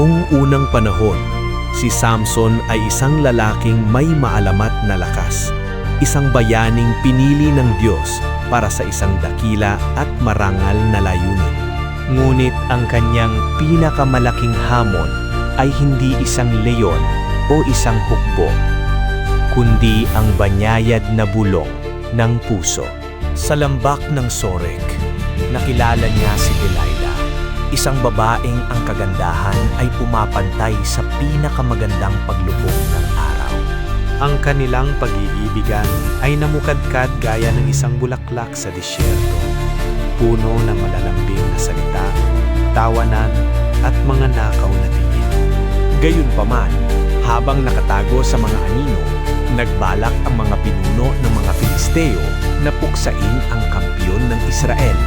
Noong unang panahon, si Samson ay isang lalaking may maalamat na lakas, isang bayaning pinili ng Diyos para sa isang dakila at marangal na layunin. Ngunit ang kanyang pinakamalaking hamon ay hindi isang leyon o isang hukbo, kundi ang banyayad na bulong ng puso. Sa lambak ng Sorek, nakilala niya si Delilah, isang babaeng ang kagandahan ay pumapantay sa pinakamagandang paglubog ng araw. Ang kanilang pag-iibigan ay namukadkad gaya ng isang bulaklak sa disyerto, puno ng malalambing na salita, tawanan at mga nakaw na tingin. Gayunpaman, habang nakatago sa mga anino, nagbalak ang mga pinuno ng mga Filisteo na puksain ang kampiyon ng Israel.